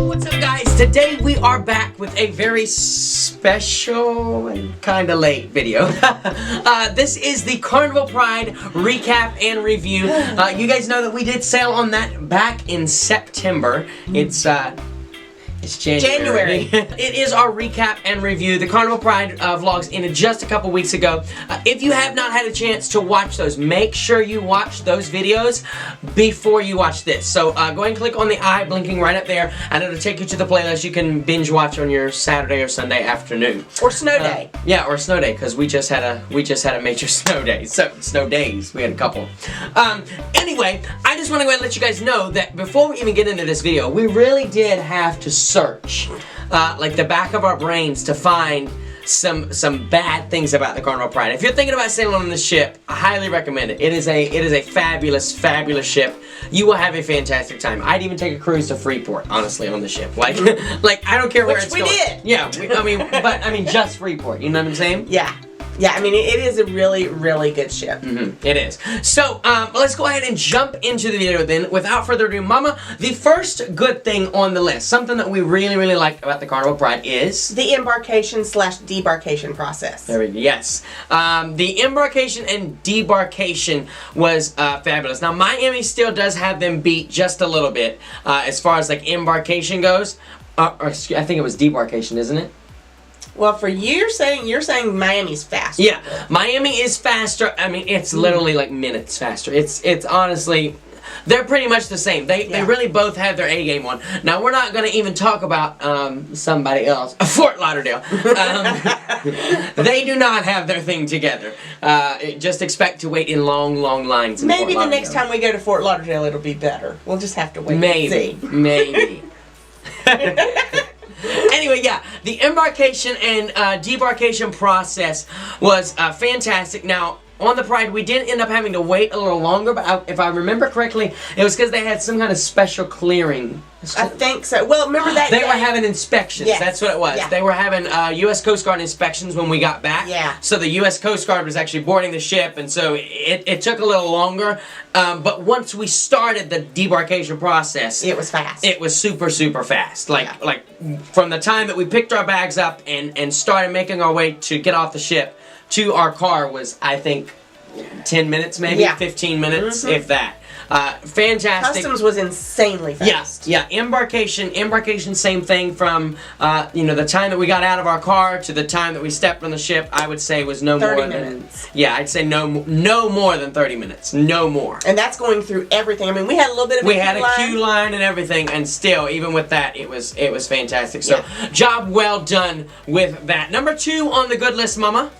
What's up, guys? Today we are back with a very special and kind of late video. This is the Carnival Pride recap and review. You guys know that we did sail on that back in September. It's January. It is our recap and review. The Carnival Pride vlogs ended just a couple weeks ago. If you have not had a chance to watch those, make sure you watch those videos before you watch this. So go ahead and click on the eye blinking right up there, and it'll take you to the playlist you can binge watch on your Saturday or Sunday afternoon. Or snow day. Yeah, or snow day, because we just had a major snow day. So snow days. We had a couple. Anyway, I just want to go ahead and let you guys know that before we even get into this video, we really did have to search like the back of our brains to find some bad things about the Carnival Pride. If you're thinking about sailing on this ship, I highly recommend it. It is a fabulous ship. You will have a fantastic time. I'd even take a cruise to Freeport, honestly, on the ship. Like I don't care where it's going. Which we did. Yeah, I mean just Freeport. You know what I'm saying? Yeah. Yeah, I mean, it is a really, really good ship. It is. So, let's go ahead and jump into the video then. Without further ado, Mama, the first good thing on the list, something that we really, really like about the Carnival Pride is... the embarkation/debarkation process. There we go, yes. The embarkation and debarkation was fabulous. Now, Miami still does have them beat just a little bit as far as, like, embarkation goes. I think it was debarkation, isn't it? Well, for you're saying Miami's faster. Yeah, Miami is faster. I mean, it's literally like minutes faster. It's honestly, they're pretty much the same. They really both have their A game on. Now, we're not going to even talk about somebody else, Fort Lauderdale. They do not have their thing together. Just expect to wait in long, long lines. Maybe the next time we go to Fort Lauderdale, it'll be better. We'll just have to wait and see. Maybe. Anyway, yeah, the embarkation and debarkation process was fantastic. Now, on the Pride, we did end up having to wait a little longer, but if I remember correctly, it was because they had some kind of special clearing. I think so. Well, remember that they were having inspections. Yes. That's what it was. Yeah. They were having U.S. Coast Guard inspections when we got back. Yeah. So the U.S. Coast Guard was actually boarding the ship, and so it took a little longer. But once we started the debarkation process, it was fast. It was super, super fast. Like from the time that we picked our bags up and started making our way to get off the ship to our car was, I think, 10 minutes maybe, 15 minutes, if that. Fantastic. Customs was insanely fast. Yeah, embarkation, same thing from, the time that we got out of our car to the time that we stepped on the ship, I would say was no 30 more minutes. than... Yeah, I'd say no more than 30 minutes. No more. And that's going through everything. I mean, we had a little bit of a queue line and everything, and still, even with that, it was fantastic. So, job well done with that. Number 2 on the good list, Mama.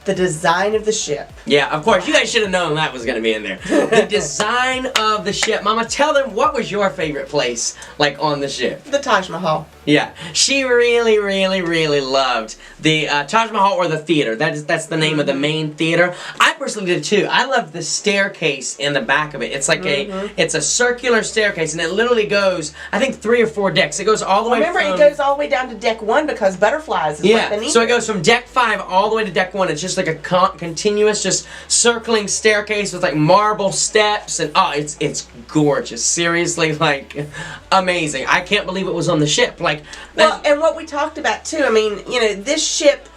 The design of the ship. Yeah, of course. You guys should have known that was going to be in there. The design of the ship. Mama, tell them, what was your favorite place, like, on the ship? The Taj Mahal. Yeah. She really, really, really loved the Taj Mahal, or the theater. That's the name of the main theater. I personally did too. I loved the staircase in the back of it. It's like it's a circular staircase, and it literally goes, I think, 3 or 4 decks. It goes all the way Remember, it goes all the way down to deck 1 because butterflies is right beneath so it goes from deck 5 all the way to deck 1. It's just like a continuous, just circling staircase with like marble steps, and it's gorgeous. Seriously, like, amazing. I can't believe it was on the ship. Like, well, and what we talked about too, I mean, this ship,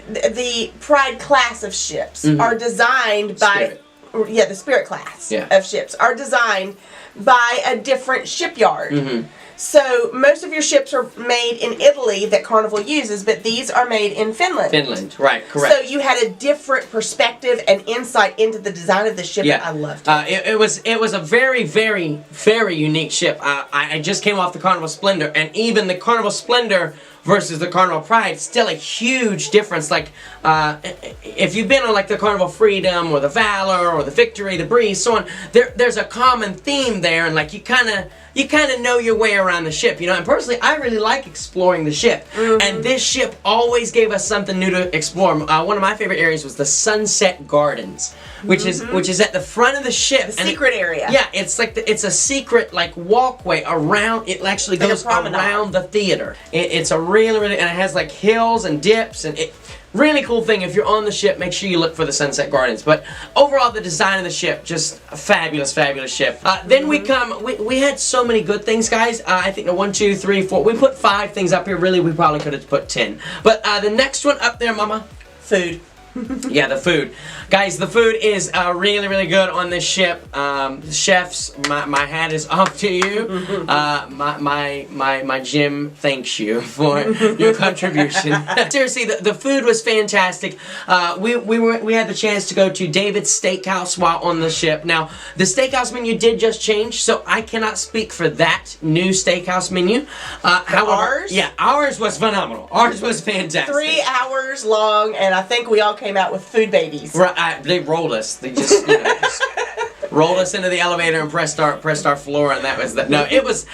the Pride class of ships are designed by, the Spirit class of ships are designed by a different shipyard. So, most of your ships are made in Italy that Carnival uses, but these are made in Finland. Finland, right, correct. So, you had a different perspective and insight into the design of the ship, and I loved it. It was a very, very, very unique ship. I just came off the Carnival Splendor, and even the Carnival Splendor versus the Carnival Pride, still a huge difference. Like, if you've been on like the Carnival Freedom or the Valor or the Victory, the Breeze, so on, there's a common theme there, and like you kind of know your way around the ship, And personally, I really like exploring the ship, and this ship always gave us something new to explore. One of my favorite areas was the Sunset Gardens, which is at the front of the ship. The secret area. Yeah, it's like it's a secret like walkway around. It actually goes around the theater. It's a really, and it has like hills and dips, and really cool thing. If you're on the ship, make sure you look for the Sunset Gardens. But overall, the design of the ship, just a fabulous, fabulous ship. Then we had so many good things, guys. I think the 1, 2, 3, 4. We put 5 things up here. Really, we probably could have put 10. But the next one up there, Mama. Food. Yeah, the food. Guys, the food is really, really good on this ship. Chefs, my hat is off to you. My gym thanks you for your contribution. Seriously, the food was fantastic. We had the chance to go to David's Steakhouse while on the ship. Now, the steakhouse menu did just change, so I cannot speak for that new steakhouse menu. However, ours? Yeah, ours was phenomenal. Ours was fantastic. 3 hours long, and I think we all came out with food babies. Right, they rolled us. They just, just rolled us into the elevator and pressed our floor, and that was that. No, it was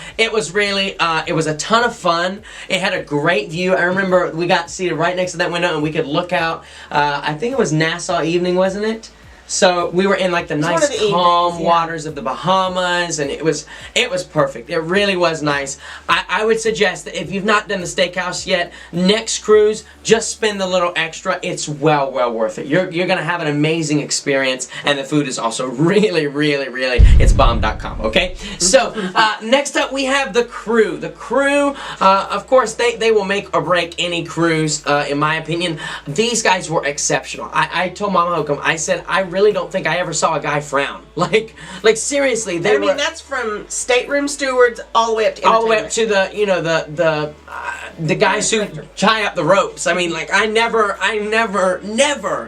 really it was a ton of fun. It had a great view. I remember we got seated right next to that window, and we could look out. I think it was Nassau evening, wasn't it? So we were in like the nice calm waters of the Bahamas, and it was perfect. It really was nice. I would suggest that if you've not done the steakhouse yet, next cruise, just spend the little extra. It's well worth it. You're gonna have an amazing experience, and the food is also really it's bomb.com. Okay. So next up we have the crew. The crew, of course, they will make or break any cruise. In my opinion, these guys were exceptional. I told Mama Hokum, I said I really don't think I ever saw a guy frown. Like seriously, they were. That's from stateroom stewards all the way up to all the way up to the guys who tie up the ropes. I mean, like I never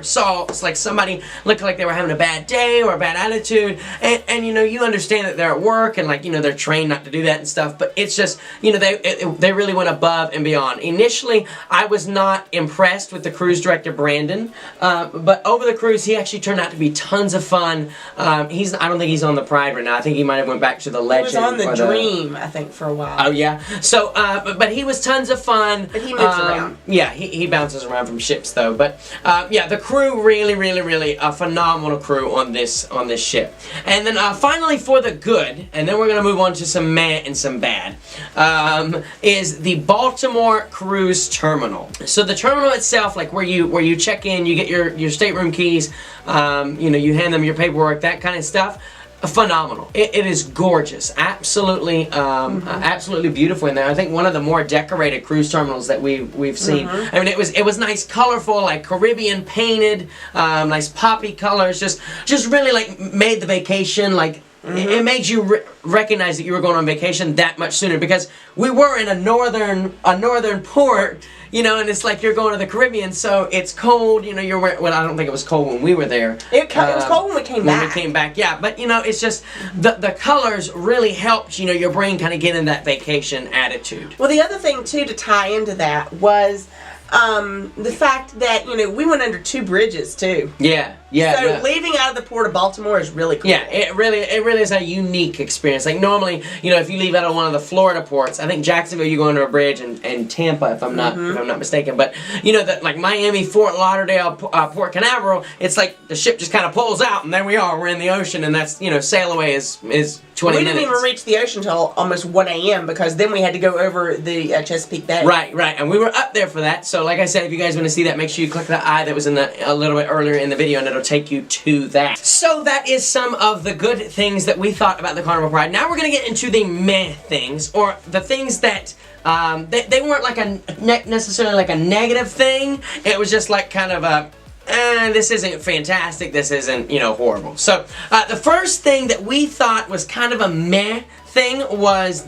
saw like somebody look like they were having a bad day or a bad attitude. And you understand that they're at work and they're trained not to do that and stuff. But it's just they really went above and beyond. Initially, I was not impressed with the cruise director Brandon, but over the cruise, he actually turned out to be tons of fun. I don't think he's on the Pride right now. I think he might have went back to the Legend. He was on the Dream, I think, for a while. Oh yeah. So, but he was tons of fun. But he moves around. Yeah, he bounces around from ships though. But yeah, the crew really a phenomenal crew on this ship. And then finally for the good, and then we're gonna move on to some meh and some bad. Is the Baltimore Cruise Terminal. So the terminal itself, like where you check in, you get your stateroom keys. You hand them your paperwork, that kind of stuff. Phenomenal. It is gorgeous. Absolutely, absolutely beautiful in there. I think one of the more decorated cruise terminals that we've seen. I mean, it was nice, colorful, like Caribbean painted, nice poppy colors. Just really like made the vacation like. It made you recognize that you were going on vacation that much sooner, because we were in a northern port, and it's like you're going to the Caribbean, so it's cold, you're wearing, well, I don't think it was cold when we were there. It was cold when we came back. Yeah, but it's just, the colors really helped, your brain kind of get in that vacation attitude. Well, the other thing, too, to tie into that was the fact that, we went under 2 bridges, too. Yeah. So leaving out of the port of Baltimore is really cool. Yeah, it really is a unique experience. Like normally, if you leave out of one of the Florida ports, I think Jacksonville you go under a bridge, and Tampa, if I'm not mistaken. But that like Miami, Fort Lauderdale, Port Canaveral, it's like the ship just kind of pulls out, and there we are. We're in the ocean, and that's sail away is 20 minutes. We didn't even reach the ocean until almost 1 a.m. because then we had to go over the Chesapeake Bay. Right, and we were up there for that. So like I said, if you guys want to see that, make sure you click the eye that was in a little bit earlier in the video, and it'll take you to that. So that is some of the good things that we thought about the Carnival Pride. Now we're going to get into the meh things, or the things that they weren't like necessarily like a negative thing. It was just like kind of a this isn't fantastic, this isn't, horrible. So, the first thing that we thought was kind of a meh thing was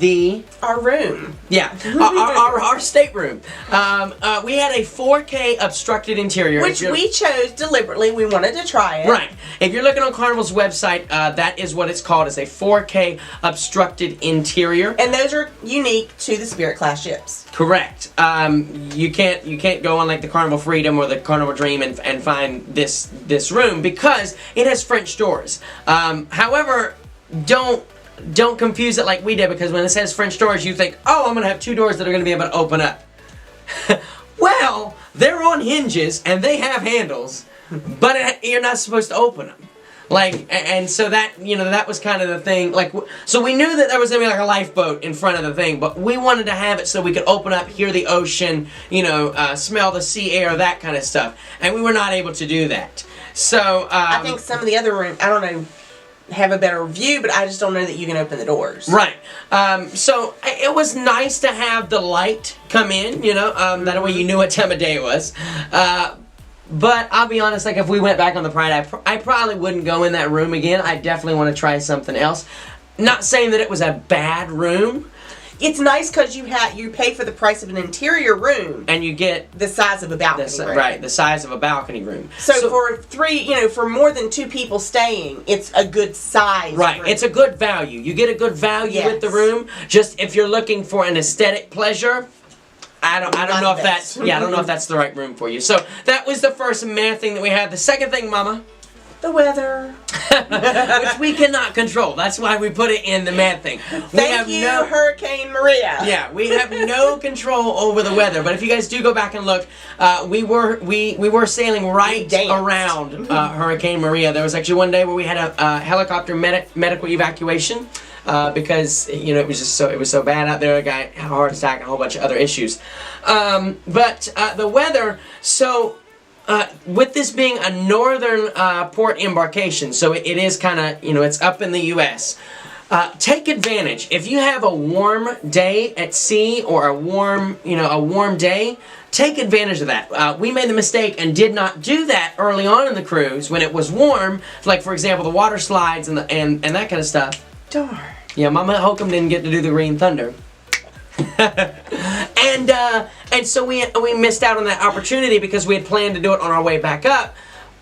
our room. Yeah, our stateroom. We had a 4K obstructed interior. Which we chose deliberately. We wanted to try it. Right. If you're looking on Carnival's website, that is what it's called. It's a 4K obstructed interior. And those are unique to the Spirit class ships. Correct. You can't go on like the Carnival Freedom or the Carnival Dream and find this room because it has French doors. However, don't confuse it like we did, because when it says French doors, you think, oh, I'm going to have 2 doors that are going to be able to open up. Well, they're on hinges and they have handles, but you're not supposed to open them. Like, and so that, you know, that was kind of the thing. Like, so we knew that there was going to be like a lifeboat in front of the thing, but we wanted to have it so we could open up, hear the ocean, you know, smell the sea air, that kind of stuff. And we were not able to do that. So, I think some of the other rooms, I don't know, have a better view, but I just don't know that you can open the doors. Right. So it was nice to have the light come in, you know, that way you knew what time of day it was. But I'll be honest, like if we went back on the Pride, I probably wouldn't go in that room again. I definitely want to try something else. Not saying that it was a bad room. It's nice because you pay for the price of an interior room, and you get the size of a balcony room. Right, the size of a balcony room. So for more than 2 people staying, it's a good size. Right, room. It's a good value. You get a good value with the room. Just if you're looking for an aesthetic pleasure, I don't know if that's I don't know if that's the right room for you. So that was the first meh thing that we had. The second thing, Mama. The weather. Which we cannot control. That's why we put it in the mad thing. Thank you, Hurricane Maria. Yeah, we have no control over the weather. But if you guys do go back and look, we were sailing right around Hurricane Maria. There was actually one day where we had a helicopter medical evacuation. Because you know it was so bad out there. A guy had a heart attack and a whole bunch of other issues. But the weather. So with this being a northern port embarkation, so it is kind of, you know, it's up in the U.S. Take advantage. If you have a warm day at sea or a warm day, take advantage of that. We made the mistake and did not do that early on in the cruise when it was warm. Like for example, the water slides and that kind of stuff. Darn. Yeah, Mama Hokum didn't get to do the Green Thunder. and so we missed out on that opportunity because we had planned to do it on our way back up.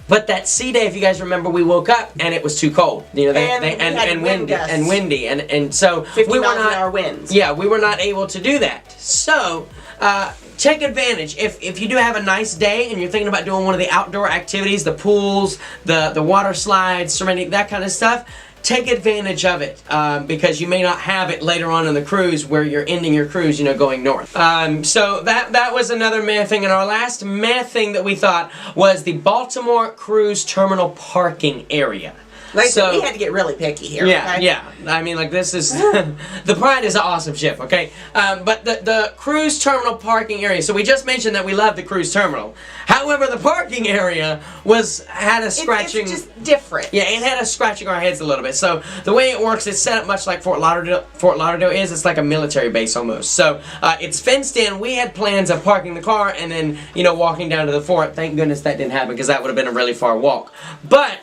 But that sea day, if you guys remember, we woke up and it was too cold. You know, and windy, and so 50 miles an hour winds. Yeah, we were not able to do that. So take advantage. If you do have a nice day and you're thinking about doing one of the outdoor activities, the pools, the water slides, Serenity, that kind of stuff. Take advantage of it because you may not have it later on in the cruise where you're ending your cruise, you know, going north. So that was another meh thing. And our last meh thing that we thought was the Baltimore Cruise Terminal parking area. Like so, we had to get really picky here. Yeah, okay? yeah. I mean, like this is the Pride is an awesome ship, okay? But the cruise terminal parking area. So we just mentioned that we love the cruise terminal. However, the parking area had a scratching. It's just different. Yeah, it had us scratching our heads a little bit. So the way it works, it's set up much like Fort Lauderdale is. It's like a military base almost. So it's fenced in. We had plans of parking the car and then walking down to the fort. Thank goodness that didn't happen because that would have been a really far walk. But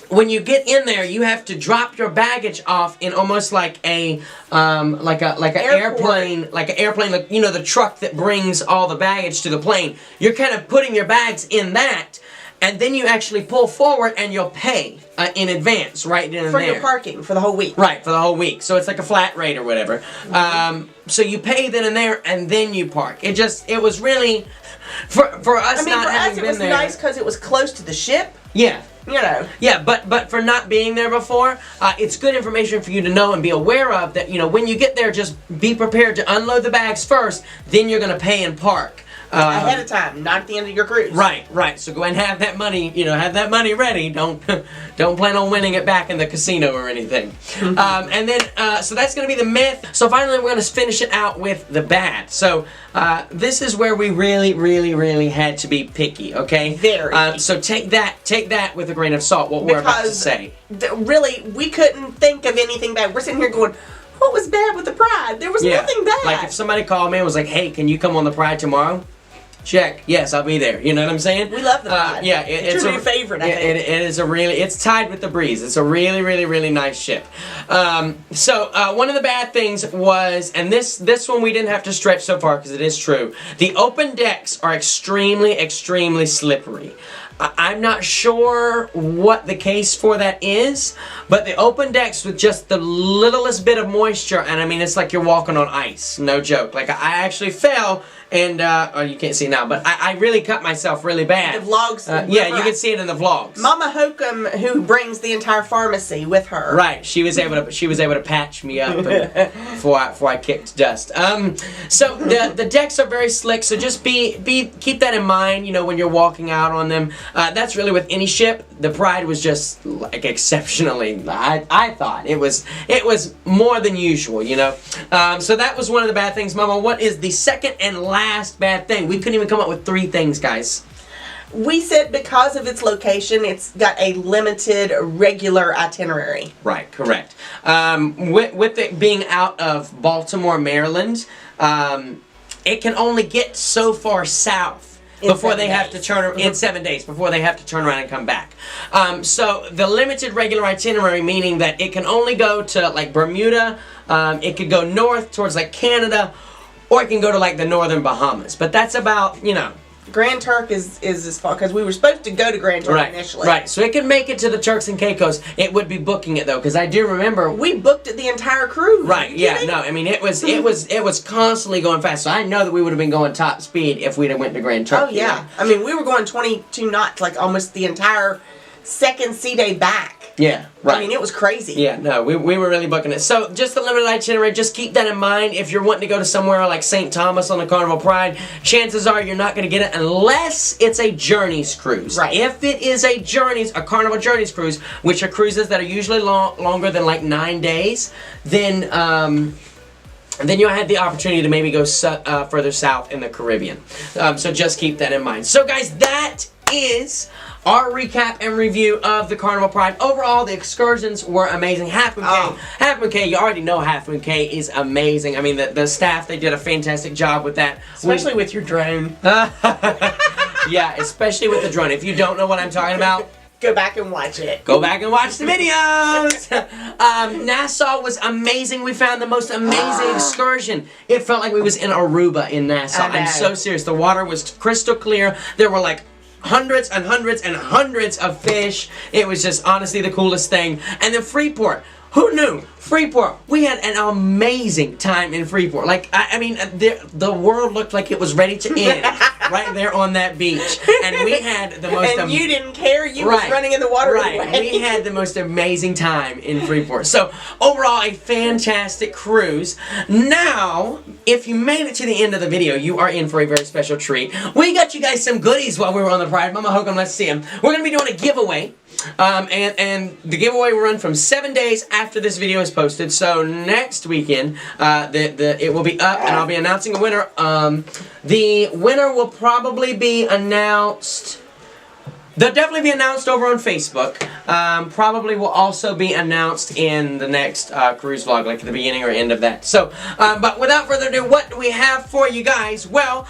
when you get in there, you have to drop your baggage off in almost like an airplane, the truck that brings all the baggage to the plane. You're kind of putting your bags in that, and then you actually pull forward and you'll pay in advance, right in there. For your parking, for the whole week. Right, for the whole week. So it's like a flat rate or whatever. So you pay then and there, and then you park. It was really, for us not having been there. It was nice because it was close to the ship. Yeah. Yeah, but for not being there before, it's good information for you to know and be aware of that, when you get there, just be prepared to unload the bags first, then you're going to pay and park. Ahead of time, not at the end of your cruise. Right. So go and have that money, have that money ready. Don't plan on winning it back in the casino or anything. And then, so that's going to be the myth. So finally, we're going to finish it out with the bad. So this is where we really, really, really had to be picky, okay? Very. So take that with a grain of salt, what we're about to say. Really, we couldn't think of anything bad. We're sitting here going, what was bad with the Pride? There was nothing bad. Like if somebody called me and was like, hey, can you come on the Pride tomorrow? Check. Yes, I'll be there. You know what I'm saying? We love the Pride. Yeah, it's a favorite. I think. It is it's tied with the Breeze. It's a really, really, really nice ship. So one of the bad things was, and this one we didn't have to stretch so far because it is true. The open decks are extremely, extremely slippery. I'm not sure what the case for that is, but the open decks with just the littlest bit of moisture, and I mean, it's like you're walking on ice. No joke. Like, I actually fell, and, oh, you can't see now, but I really cut myself really bad. The vlogs. Yeah, you can see it in the vlogs. Mama Hokum, who brings the entire pharmacy with her. Right. She was able to patch me up before I kicked dust. So the decks are very slick, so just keep that in mind, when you're walking out on them. that's really with any ship. The Pride was just like exceptionally, I thought it was more than usual, you know. So that was one of the bad things. Mama, what is the second and last bad thing? We couldn't even come up with 3 things, guys. We said because of its location, it's got a limited regular itinerary. Right, correct. With it being out of Baltimore, Maryland, it can only get so far south before they have to turn in 7 days before they have to turn around and come back. So the limited regular itinerary, meaning that it can only go to like Bermuda, it could go north towards like Canada, or it can go to like the northern Bahamas. But that's about, you know. Grand Turk is as far, because we were supposed to go to Grand Turk initially. Right, so it can make it to the Turks and Caicos. It would be booking it though, because I do remember we booked it the entire cruise. Right, yeah, no, I mean it was constantly going fast. So I know that we would have been going top speed if we'd have went to Grand Turk. Oh yeah, I mean we were going 22 knots, like almost the entire second sea day back. Yeah, right. I mean, it was crazy. Yeah, no, we were really booking it. So, just the limited itinerary, just keep that in mind. If you're wanting to go to somewhere like St. Thomas on the Carnival Pride, chances are you're not going to get it unless it's a Journeys cruise. Right. If it is a Carnival Journeys cruise, which are cruises that are usually longer than like 9 days, then you'll have the opportunity to maybe go further south in the Caribbean. So just keep that in mind. So guys, that is our recap and review of the Carnival Pride. Overall, the excursions were amazing. Half Moon Cay, you already know Half Moon Cay is amazing. I mean, the staff, they did a fantastic job with that. Especially with your drone. Yeah, especially with the drone. If you don't know what I'm talking about, go back and watch it. Go back and watch the videos. Nassau was amazing. We found the most amazing excursion. It felt like we was in Aruba in Nassau. I'm so serious. The water was crystal clear. There were like hundreds and hundreds and hundreds of fish. It was just honestly the coolest thing. And then Freeport. Who knew? Freeport. We had an amazing time in Freeport. Like, I mean, the world looked like it was ready to end right there on that beach. And we had the most... And you didn't care. You was running in the water anyway. We had the most amazing time in Freeport. So, overall, a fantastic cruise. Now, if you made it to the end of the video, you are in for a very special treat. We got you guys some goodies while we were on the Pride. Mama, hook 'em, let's see them. We're going to be doing a giveaway. And the giveaway will run from 7 days after this video is posted. So next weekend, it will be up, and I'll be announcing a winner. The winner will probably be announced. They'll definitely be announced over on Facebook. Probably will also be announced in the next cruise vlog, like at the beginning or end of that. So, but without further ado, what do we have for you guys? Well,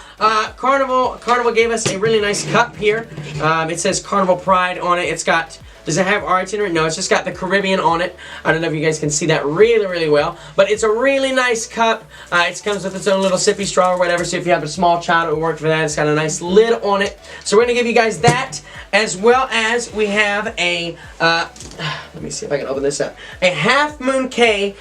Carnival gave us a really nice cup here. It says Carnival Pride on it. It's got... Does it have our itinerary? No, it's just got the Caribbean on it. I don't know if you guys can see that really, really well. But it's a really nice cup. It comes with its own little sippy straw or whatever. So if you have a small child, it will work for that. It's got a nice lid on it. So we're going to give you guys that. As well as we have a... let me see if I can open this up. A Half Moon Cay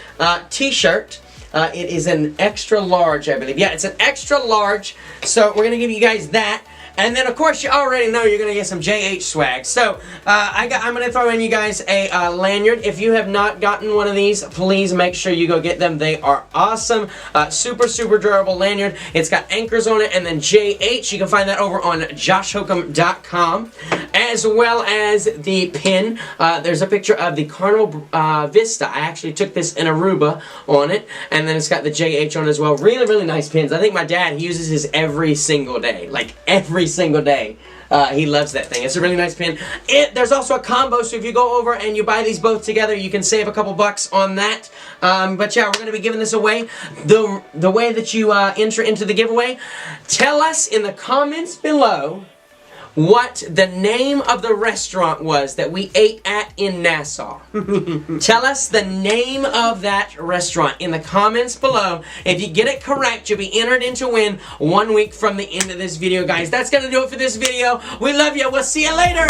t-shirt. It is an extra large, I believe. Yeah, it's an extra large. So we're going to give you guys that. And then, of course, you already know you're going to get some JH swag. So, I'm going to throw in you guys a lanyard. If you have not gotten one of these, please make sure you go get them. They are awesome. Super, super durable lanyard. It's got anchors on it. And then JH, you can find that over on joshhookham.com. As well as the pin. There's a picture of the Carnival Vista. I actually took this in Aruba on it. And then it's got the JH on it as well. Really, really nice pins. I think my dad, he uses his every single day. Like, every single day. He loves that thing. It's a really nice pin. There's also a combo, so if you go over and you buy these both together, you can save a couple bucks on that. But yeah, we're going to be giving this away. The way that you enter into the giveaway, tell us in the comments below what the name of the restaurant was that we ate at in Nassau. Tell us the name of that restaurant in the comments below. If you get it correct, you'll be entered in to win 1 week from the end of this video, guys. That's going to do it for this video. We love you. We'll see you later.